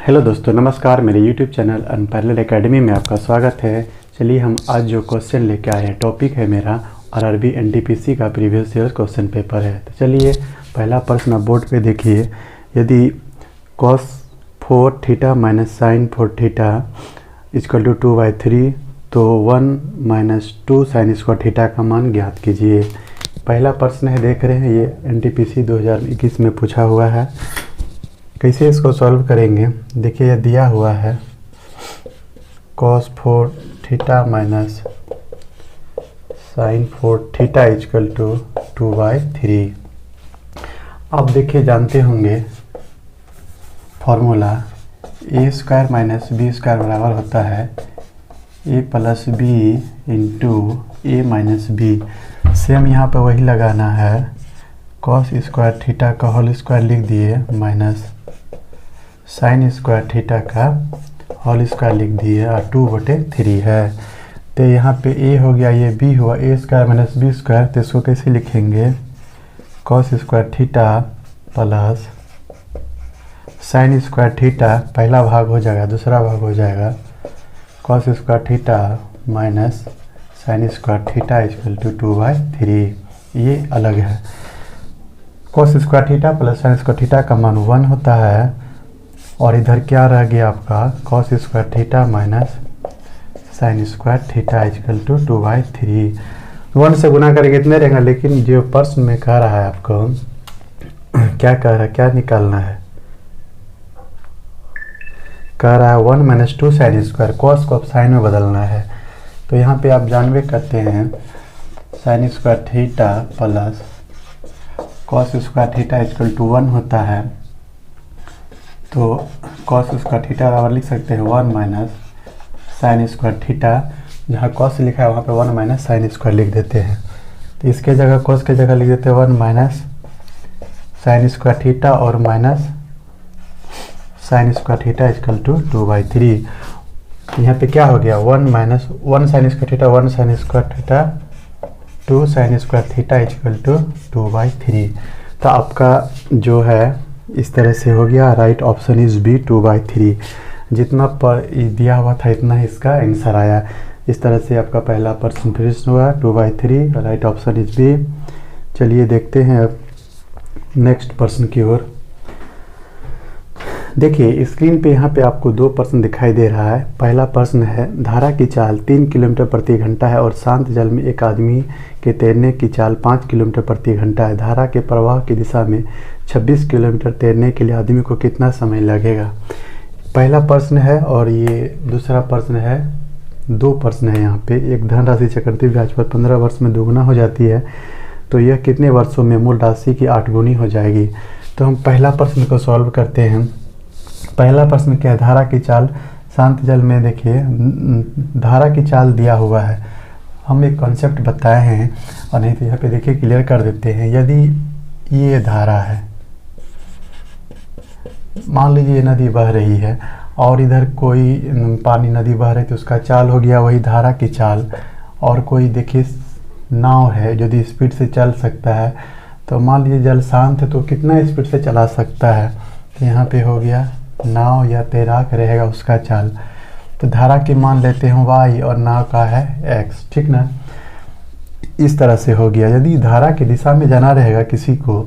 Hello दोस्तों, नमस्कार। मेरे यूट्यूब चैनल अनपैरेलल एकेडमी में आपका स्वागत है। चलिए हम आज जो क्वेश्चन लेके आए हैं, टॉपिक है मेरा आरआरबी एनटीपीसी का प्रीवियस ईयर क्वेश्चन पेपर है। तो चलिए पहला प्रश्न आप बोर्ड पे देखिए। यदि cos 4 theta minus sine 4 theta equal to 2/3 तो 1 माइनस 2 साइन स्क्वायर थीटा का मान ज्ञात कीजिए। पहला प्रश्न है, देख रहे हैं, ये एनटीपीसी 2021 में पूछा हुआ है। कैसे इसको सॉल्व करेंगे, देखिए यह दिया हुआ है cos 4 theta minus sine 4 theta equal to 2/3। अब देखिए जानते होंगे formula A square minus B square बराबर होता है A plus B into A minus B. Same यहाँ पर वही लगाना है, cos स्क्वायर थीटा का होल स्क्वायर लिख दिए माइनस साइन स्क्वायर थीटा का होल स्क्वायर लिख दिए और 2/3 है। तो यहाँ पे a हो गया, ये b हुआ, a square minus B square. तो इसको कैसे लिखेंगे, cos square theta plus sine square theta, पहला भाग हो जाएगा, दूसरा भाग हो जाएगा cos square theta minus sine square theta equal to 2/3। ये अलग है। cos square theta plus sine square theta का मान 1 होता है और इधर क्या रह गया आपका cos square theta minus sine square theta equal to 2/3। 1 से गुना करके कितने रहेगा, लेकिन जो प्रश्न में कह रहा है आपको क्या कह रहा है, क्या निकालना है, कह रहा है 1 माइनस 2 साइन स्क्वायर, cos को अब साइन में बदलना है। तो यहाँ पे आप जानवे करते हैं sine square theta plus cos square theta equal to 1 होता है। तो cos स्क्वायर थीटा बराबर लिख सकते हैं 1 माइनस साइन स्क्वायर थीटा, जहाँ cos लिखा है वहाँ पे 1 माइनस साइन स्क्वायर लिख देते हैं। तो इसके जगह cos के जगह लिख देते हैं 1 माइनस साइन स्क्वायर थीटा और minus sine square theta equal to 2/3। यहाँ पे क्या हो गया, 1 माइनस 1 sine square theta 1 sine square theta 2 sine square theta equal to 2/3। तो आपका जो है इस तरह से हो गया। Right option is B 2/3। जितना पर दिया हुआ था इतना ही इसका आंसर आया। इस तरह से आपका पहला प्रश्न फिनिश हुआ 2/3। Right option is B. चलिए देखते हैं अब नेक्स्ट प्रश्न की ओर। देखिए स्क्रीन पे यहाँ पे आपको 2 प्रश्न दिखाई दे रहा है। पहला प्रश्न है, धारा की चाल 3 किलोमीटर प्रति घंटा है और शांत जल में एक आदमी के तैरने की चाल 5 किलोमीटर प्रति घंटा है। धारा के प्रवाह की दिशा में 26 किलोमीटर तैरने के लिए आदमी को कितना समय लगेगा। पहला प्रश्न है और ये दूसरा प्रश्न है। 2 प्रश्न है यहाँ पे। एक, धनराशि चक्रवृद्धि ब्याज पर 15 वर्ष में दोगुना हो जाती है तो यह कितने वर्षों में मूल राशि की 8 गुनी हो जाएगी। तो हम पहला प्रश्न को सॉल्व करते हैं। पहला प्रश्न क्या है, धारा की चाल शांत जल में। देखिए धारा की चाल दिया हुआ है, हम एक कॉन्सेप्ट बताए हैं और नहीं तो यहाँ पे देखिए क्लियर कर देते हैं। यदि ये धारा है, मान लीजिए नदी बह रही है और इधर कोई पानी नदी बह रही है तो उसका चाल हो गया वही धारा की चाल। और कोई देखिए नाव है जो स्पीड से चल सकता है, तो मान लीजिए जल शांत है तो कितना स्पीड से चला सकता है। तो यहाँ पे हो गया नाव या तैराक रहेगा उसका चाल। तो धारा की मान लेते हैं y और नाव का है x, ठीक ना। इस तरह से हो गया। यदि धारा की दिशा में जाना रहेगा, किसी को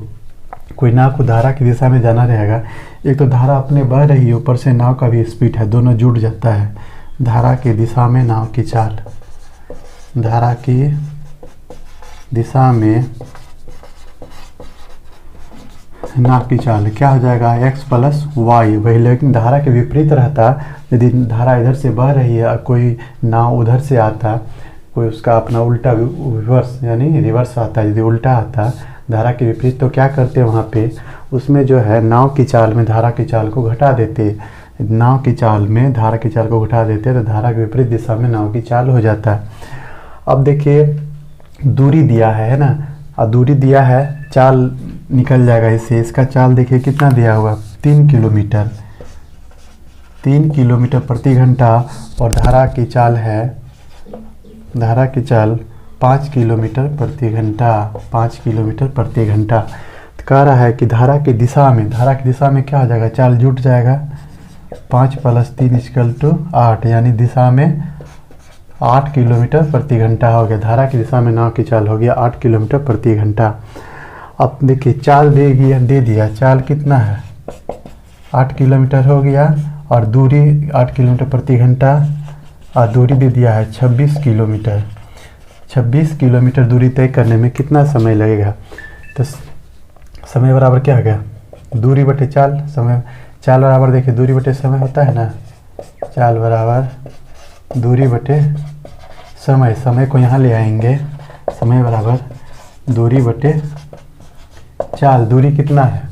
कोई नाव को धारा की दिशा में जाना रहेगा, एक तो धारा अपने बह रही है, ऊपर से नाव का भी स्पीड है, दोनों जुड़ जाता है। धारा की दिशा में नाव की चाल, धारा की दिशा में नाव की चाल क्या हो जाएगा, x प्लस वाई। वही, लेकिन धारा के विपरीत रहता। यदि धारा इधर से बह रही है और कोई नाव उधर से आता, कोई उसका अपना उल्टा रिवर्स यानी रिवर्स आता, यदि उल्टा आता धारा के विपरीत, तो क्या करते हैं वहाँ पे उसमें जो है नाव की चाल में धारा की चाल को घटा देते। नाव की चाल में धारा की चाल को घटा देते तो धारा के विपरीत दिशा में नाव की चाल हो जाता है। अब देखिए दूरी दिया है ना, और दूरी दिया है, चाल निकल जाएगा इससे। इसका चाल देखिए कितना दिया हुआ, 3 किलोमीटर, 3 किलोमीटर प्रति घंटा। और धारा की चाल है, धारा की चाल 5 किलोमीटर प्रति घंटा, 5 किलोमीटर प्रति घंटा। कह रहा है कि धारा की दिशा में क्या हो जाएगा, चाल जुट जाएगा, 5 + 3 = 8, यानी दिशा में 8 किलोमीटर प्रति घंटा हो गया। धारा की दिशा में नाव की चाल हो गया 8 किलोमीटर प्रति घंटा। अब देखिए चाल दे दिया, चाल कितना है 8 किलोमीटर हो गया, और दूरी 8 किलोमीटर प्रति घंटा, और दूरी दे दिया है 26 किलोमीटर। 26 किलोमीटर दूरी तय करने में कितना समय लगेगा? तो समय बराबर क्या हो गया, दूरी बटे चाल। समय चाल बराबर देखिए दूरी बटे समय होता है ना, चाल बराबर दूरी बटे समय। समय को यहाँ ले आएंगे, समय बराबर दूरी बटे चाल। दूरी कितना है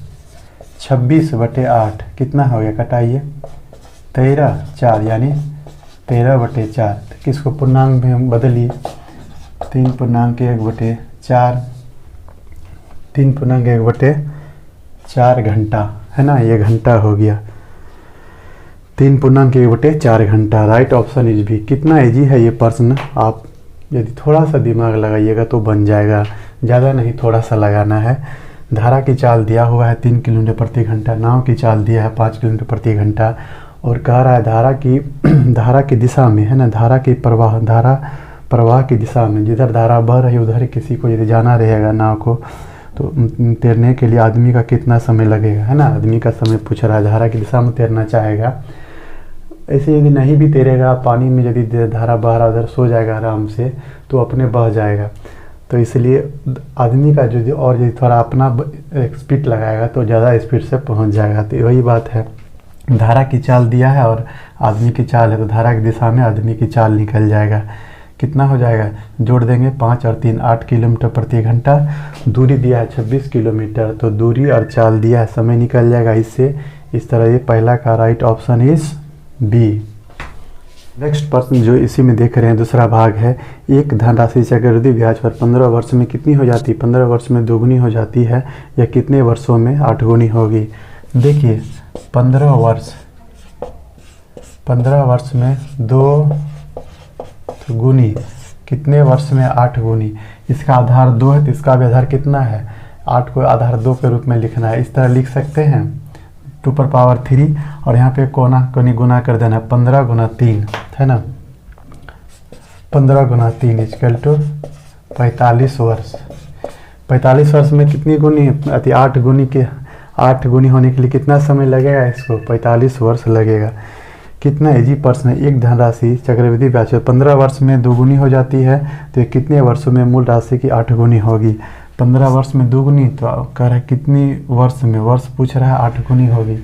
26/8, कितना हो गया कटाइए 13, 4, यानी 13/4। किसको पूर्णांक में हम बदलिए, 3.1/4, 3.1/4 घंटा है ना, ये घंटा हो गया 3.1/4 घंटा। Right option is B. कितना इजी है ये प्रश्न, आप यदि थोड़ा सा दिमाग लगाइएगा तो बन जाएगा, ज़्यादा नहीं थोड़ा सा लगाना है। धारा की चाल दिया हुआ है 3 किलोमीटर प्रति घंटा, नाव की चाल दिया है 5 किलोमीटर प्रति घंटा, और कह रहा है धारा की दिशा में है ना, धारा प्रवाह की दिशा में, जिधर धारा बह रही उधर किसी को यदि जाना रहेगा नाव को, तो तैरने के लिए आदमी का कितना समय लगेगा है ना, आदमी का समय पूछ रहा है। धारा की दिशा में तैरना चाहेगा, ऐसे यदि नहीं भी तैरेगा पानी में, यदि धारा बह रहा उधर सो जाएगा आराम से तो अपने बह जाएगा। तो इसलिए आदमी का जो और यदि थोड़ा अपना स्पीड लगाएगा तो ज़्यादा स्पीड से पहुंच जाएगा। तो वही बात है, धारा की चाल दिया है और आदमी की चाल है, तो धारा की दिशा में आदमी की चाल निकल जाएगा। कितना हो जाएगा, जोड़ देंगे 5 और 3 8 किलोमीटर प्रति घंटा। दूरी दिया है 26 किलोमीटर, तो दूरी और चाल दिया है, समय निकल जाएगा इससे। इस तरह ये पहला का right option is B. Next प्रश्न जो इसी में देख रहे हैं दूसरा भाग है, एक धनराशि चक्रवृद्धि ब्याज पर 15 वर्ष में कितनी हो जाती है? 15 वर्ष में दोगुनी हो जाती है, या कितने वर्षों में 8 गुनी होगी? देखिए 15 वर्ष में 2 गुनी, कितने वर्ष में 8 गुनी। इसका आधार 2 है तो इसका भी आधार कितना है 8 को आधार 2 के रूप में लिखना है। इस तरह लिख सकते हैं 2⁻3, और यहाँ पे कोनी गुना कर देना 15 × 3 है ना, 15 × 3 = 45 वर्ष। 45 वर्ष में कितनी गुनी, 8 गुनी होने के लिए कितना समय लगेगा? इसको 45 वर्ष लगेगा। कितना इजी प्रश्न है। एक धनराशि चक्रवृद्धि ब्याज 15 वर्ष में 2 गुनी हो जाती है, तो ये कितने वर्षों में मूल राशि की 8 गुनी होगी? 15 वर्ष में 2 गुनी, तो कह रहा है कितनी वर्ष में, वर्ष पूछ रहा है 8 गुनी होगी।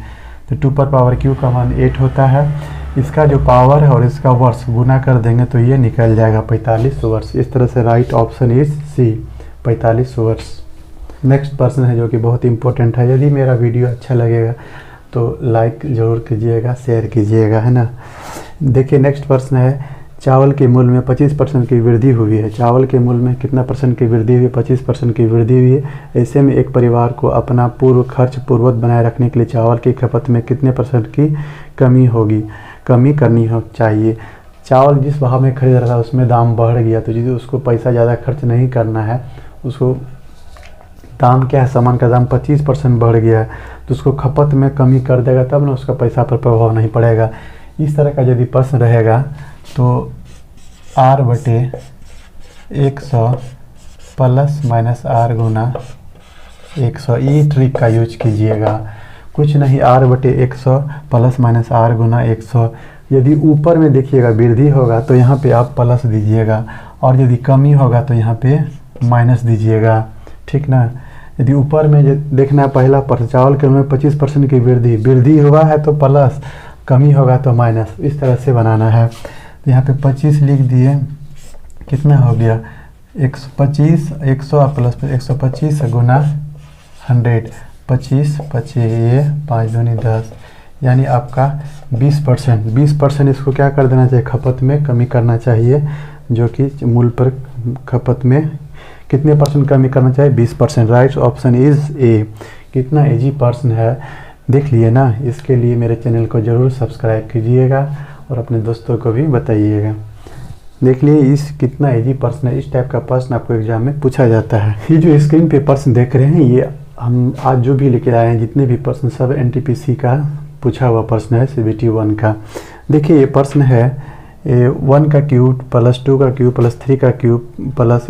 तो 2/q का मान 8 होता है, इसका जो पावर है और इसका वर्ष गुना कर देंगे तो ये निकल जाएगा 45 वर्ष। इस तरह से राइट ऑप्शन इज सी, 45 वर्ष। नेक्स्ट प्रश्न है जो कि बहुत इंपॉर्टेंट है। यदि मेरा वीडियो अच्छा लगेगा तो लाइक ज़रूर कीजिएगा, शेयर कीजिएगा है ना। देखिए नेक्स्ट प्रश्न है, चावल के मूल्य में 25% की वृद्धि हुई है। चावल के मूल्य में कितना % की वृद्धि हुई है? 25% की वृद्धि हुई है। ऐसे में एक परिवार को अपना पूर्व खर्च पूर्ववत बनाए रखने के लिए चावल की खपत में कितने % की कमी करनी चाहिए? चावल जिस भाव में खरीद रहा था उसमें दाम बढ़ गया, तो यदि उसको पैसा ज़्यादा खर्च नहीं करना है, उसको दाम क्या है, सामान का दाम 25% बढ़ गया है, तो उसको खपत में कमी कर देगा, तब ना उसका पैसा पर प्रभाव नहीं पड़ेगा। इस तरह का यदि प्रश्न रहेगा तो R/100 ± R गुना 100, ये ट्रिक का यूज कीजिएगा। कुछ नहीं, R/100 ± R गुना 100। यदि ऊपर में देखिएगा वृद्धि होगा तो यहाँ पे आप प्लस दीजिएगा, और यदि कमी होगा तो यहाँ पे माइनस दीजिएगा, ठीक ना। यदि ऊपर में देखना है पहला प्रश्न, चावल के में 25% की वृद्धि हुआ है तो प्लस, कमी होगा तो माइनस, इस तरह से बनाना है। तो यहाँ पे 25 लिख दिए, कितना हो गया 125, 100 प्लस 125 गुना 100, 25 ये 5 दूनी 10, यानी आपका 20%। इसको क्या कर देना चाहिए, खपत में कमी करना चाहिए, जो कि मूल पर खपत में कितने % कमी करना चाहिए, 20%। Right option is a. कितना इजी प्रश्न है, देख लिए ना। इसके लिए मेरे चैनल को ज़रूर सब्सक्राइब कीजिएगा और अपने दोस्तों को भी बताइएगा। देख लिए इस कितना इजी प्रश्न है। इस टाइप का प्रश्न आपको एग्जाम में पूछा जाता है। ये जो स्क्रीन पे प्रश्न देख रहे हैं, ये हम आज जो भी लेके आए हैं, जितने भी प्रश्न सब NTPC का पूछा हुआ प्रश्न है CBT 1 का। देखिए ये प्रश्न है 1 का क्यूब प्लस 2 का क्यूब प्लस 3 का क्यूब प्लस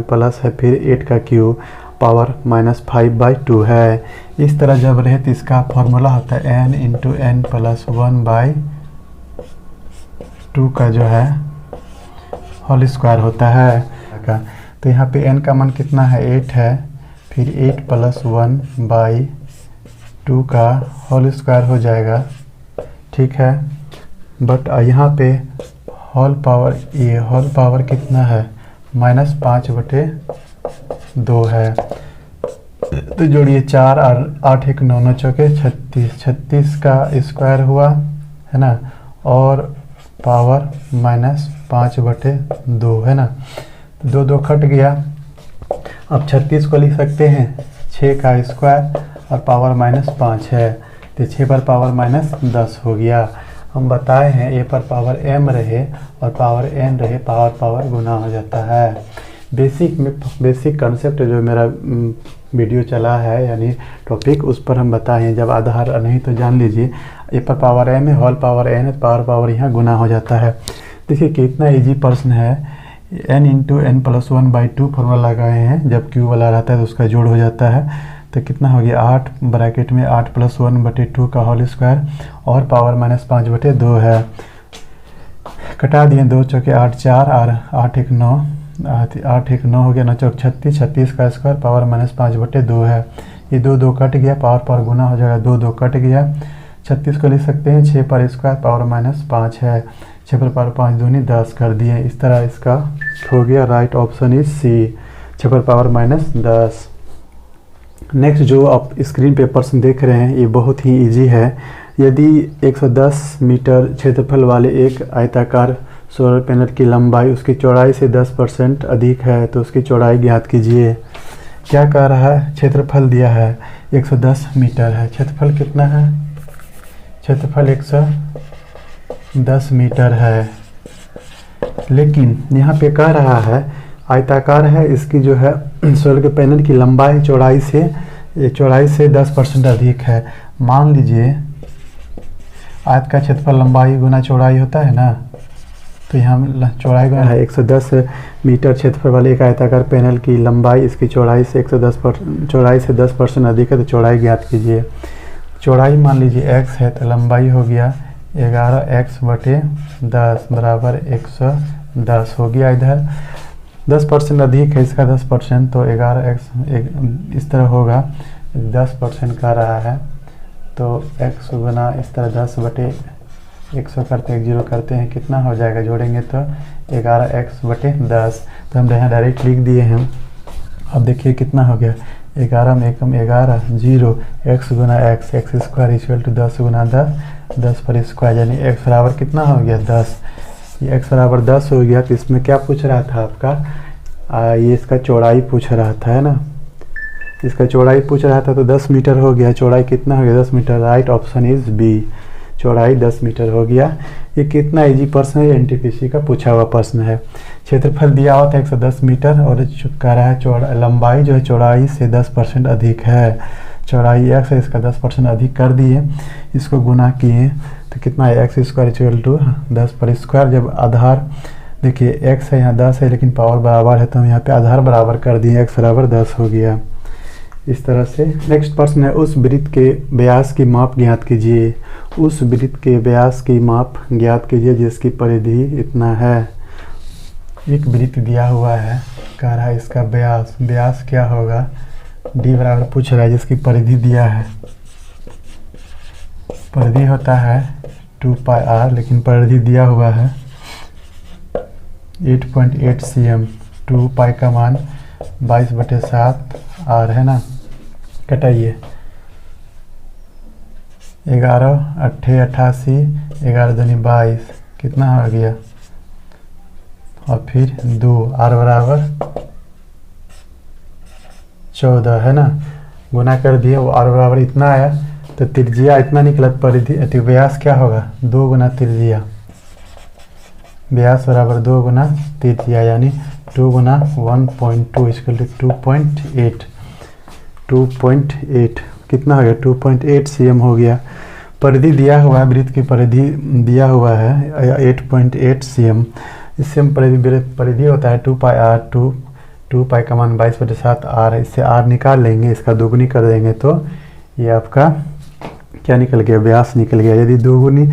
प्लस है फिर 8 का क्यूब पावर -5/2 है। इस तरह जब रहे तो इसका फॉर्मूला होता है n इंटू n प्लस 1/2 का जो है होल स्क्वायर होता है का। तो यहाँ पे n का मान कितना है 8 है, फिर 8 प्लस 1/2 का होल स्क्वायर हो जाएगा, ठीक है। बट यहाँ पे होल पावर कितना है -5/2 है। तो जोड़िए 4 और 8 1 9 9 चौके 36 का स्क्वायर हुआ है ना, और पावर -5/2 है ना। 2 2 कट गया। अब 36 को लिख सकते हैं 6 का स्क्वायर और पावर -5 है, तो 6 पर पावर -10 हो गया। हम बताए हैं a पर पावर m रहे और पावर n रहे, पावर गुना हो जाता है। बेसिक कंसेप्ट जो मेरा वीडियो चला है यानी टॉपिक, उस पर हम बताए हैं। जब आधार नहीं तो जान लीजिए a पर पावर m है, होल पावर n है, पावर यहाँ गुना हो जाता है। देखिए कितना इजी प्रश्न है। n into n plus 1/2 formula लगाए हैं, जब क्यू वाला रहता है तो उसका जोड़ हो जाता है। तो कितना हो गया 8 ब्रैकेट में 8 प्लस 1/2 का होल स्क्वायर और पावर -5/2 है। कटा दिए 2 चौके 8 4 और 8 1 9 8 1 9 हो गया, 9 चौक 36 का स्क्वायर पावर -5/2 है। ये 2 2 कट गया, पावर गुना हो जाएगा, 2 2 कट गया। 36 को लिख सकते हैं 6 पर स्क्वायर पावर -5 है, 6 पर पावर 5 दूनी 10 कर दिए। इस तरह इसका हो गया, राइट ऑप्शन इज सी, 6 पर पावर -10। नेक्स्ट जो आप स्क्रीन पे प्रश्न देख रहे हैं ये बहुत ही इजी है। यदि 110 मीटर क्षेत्रफल वाले एक आयताकार सोलर पैनल की लंबाई उसकी चौड़ाई से 10% अधिक है तो उसकी चौड़ाई ज्ञात कीजिए। क्या कह रहा है, क्षेत्रफल दिया है 110 मीटर है, क्षेत्रफल कितना है, क्षेत्रफल 110 मीटर है। लेकिन यहाँ पे कह रहा है आयताकार है, इसकी जो है सोलर पैनल की लंबाई चौड़ाई से 10% अधिक है। मान लीजिए आयत का क्षेत्रफल लंबाई गुना चौड़ाई होता है ना, तो यहाँ चौड़ाई गुना है 110 मीटर क्षेत्रफल वाले एक आयताकार पैनल की लंबाई इसकी चौड़ाई से 10% अधिक है, तो चौड़ाई ज्ञात कीजिए। चौड़ाई मान लीजिए x है, तो लंबाई हो गया 11x/10 बराबर 110 हो गया। इधर 10% अधिक है, इसका 10%, तो 11x इस तरह होगा, 10% का रहा है तो x गुना इस तरह 10/100 करते हैं, 0 करते हैं, कितना हो जाएगा, जोड़ेंगे तो 11x/10। तो हम यहाँ डायरेक्ट लिख दिए हैं। अब देखिए कितना हो गया, 11 में 1 11 0 x गुना x स्क्वायर इक्वल टू 10 गुना 10 पर स्क्वायर, यानी x बराबर कितना हो गया 10। ये x बराबर 10 हो गया। तो इसमें क्या पूछ रहा था आपका, ये इसका चौड़ाई पूछ रहा था, है ना, इसका चौड़ाई पूछ रहा था। तो 10 मीटर हो गया, चौड़ाई कितना हो गया 10 metre, right option is B, चौड़ाई 10 मीटर हो गया। ये कितना इजी प्रश्न है, NTPC का पूछा हुआ प्रश्न है। क्षेत्रफल दिया हुआ था 110 मीटर और कह रहा है लंबाई जो है चौड़ाई से 10% अधिक है। चौड़ाई x है, इसका 10% अधिक कर दिए, इसको गुना किए तो कितना है x स्क्वायर इक्वल टू 10 पर स्क्वायर। जब आधार देखिए x है, यहाँ 10 है लेकिन पावर बराबर है, तो हम यहाँ पे आधार बराबर कर दिए, x बराबर 10 हो गया। इस तरह से नेक्स्ट प्रश्न है, उस वृत्त के व्यास की माप ज्ञात कीजिए। उस वृत्त के व्यास की माप ज्ञात कीजिए जिसकी परिधि इतना है। एक वृत्त दिया हुआ है, कह रहा है इसका व्यास क्या होगा, d बराबर पूछ रहा है, जिसकी परिधि दिया है, परिधि होता है 2πr, लेकिन परिधि दिया हुआ है 8.8 cm, 2π का मान 22/7 r है ना। कटाइए 11 8 88 11 दूनी 22, कितना हो गया, और फिर 2 r बराबर 14 है ना, गुना कर दिए, वो r बराबर इतना आया, तो त्रिज्या इतना निकला, परिधि व्यास क्या होगा 2 गुना त्रिज्या, व्यास बराबर 2 गुना त्रिज्या, यानी 2 गुना 1.2 इक्वल टू 2.8 कितना हो गया 2.8 cm हो गया। परिधि दिया हुआ है, वृत्त की परिधि दिया हुआ है 8.8 cm। इससे हम परिधि होता है 2πr, 2 पाई का मान 22/7 r है। इससे r निकाल लेंगे, इसका दोगुनी कर देंगे तो ये आपका क्या निकल गया, व्यास निकल गया। यदि दोगुनी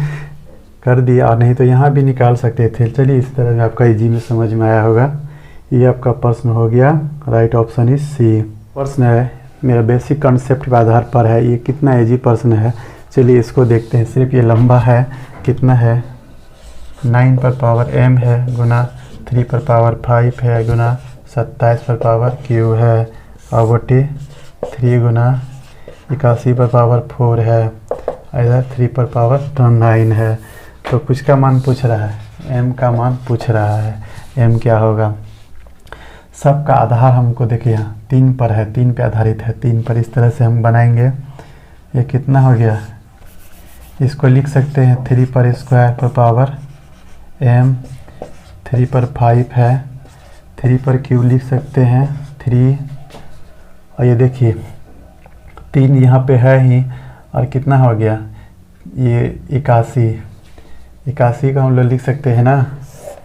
कर दिया और नहीं तो यहाँ भी निकाल सकते थे। चलिए इस तरह में आपका इजी में समझ में आया होगा। ये आपका प्रश्न हो गया, राइट ऑप्शन इज सी। प्रश्न है मेरा बेसिक कॉन्सेप्ट के आधार पर है। ये कितना इजी प्रश्न है, चलिए इसको देखते हैं। सिर्फ ये लंबा है, कितना है 9 पर पावर m है गुना 3 पर पावर 5 है गुना 27 पर पावर q है और बटे 3 गुना 81 पर पावर 4 है, इधर 3 पर पावर 9 है। तो कुछ का मान पूछ रहा है, m का मान पूछ रहा है। m क्या होगा, सबका आधार हमको देखिए यहाँ 3 पर है, 3 पे आधारित है। 3 पर इस तरह से हम बनाएंगे। ये कितना हो गया, इसको लिख सकते हैं 3 पर स्क्वायर पर पावर m, 3 पर 5 है, 3 पर q लिख सकते हैं 3। और ये देखिए 3 यहाँ पे है ही, और कितना हो गया ये 81 का हम लोग लिख सकते हैं ना।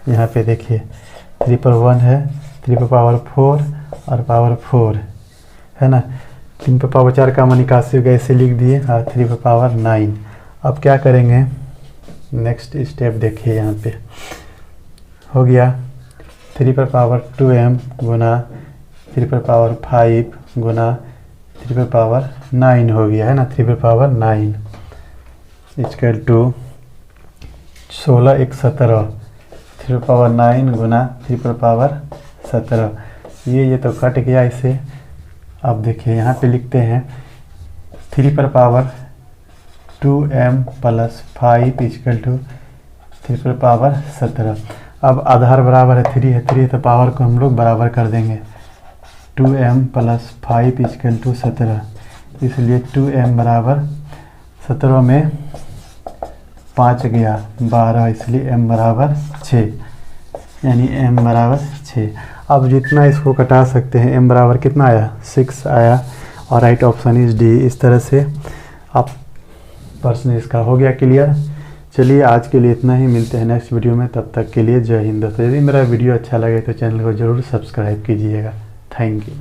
यहाँ पे देखिए 3 पर 1 है, 3 पर पावर 4 और पावर 4 है ना। 3 पर पावर 4 का मान 81 हो गया, इसे लिख दिए, और 3 पर पावर 9। अब क्या करेंगे, नेक्स्ट स्टेप देखिए। यहाँ पे हो गया 3 पर पावर 2m गुना 3 पर पावर 5 गुना 3 पर पावर 9 हो गया है ना। 3 पर पावर 9 इक्वल टू 16 1 17, 3 पर पावर 9 गुना 3 पर पावर 17। ये तो कट गया इसे। अब देखिए यहाँ पे लिखते हैं 3 पर power 2m plus 5 equal to 3 पर पावर 17। अब आधार बराबर है 3 है, तो पावर को हम लोग बराबर कर देंगे। 2m प्लस 5 इक्वल टू 17, इसलिए 2m बराबर 17 में 5 गया 12, इसलिए m बराबर 6, यानी m बराबर 6। अब जितना इसको कटा सकते हैं, m बराबर कितना आया 6 आया, और राइट ऑप्शन इज डी। इस तरह से आप प्रश्न इसका हो गया क्लियर। चलिए आज के लिए इतना ही, मिलते हैं नेक्स्ट वीडियो में। तब तक के लिए जय हिंद दोस्तों। यदि मेरा वीडियो अच्छा लगे तो चैनल को ज़रूर सब्सक्राइब कीजिएगा। Thank you.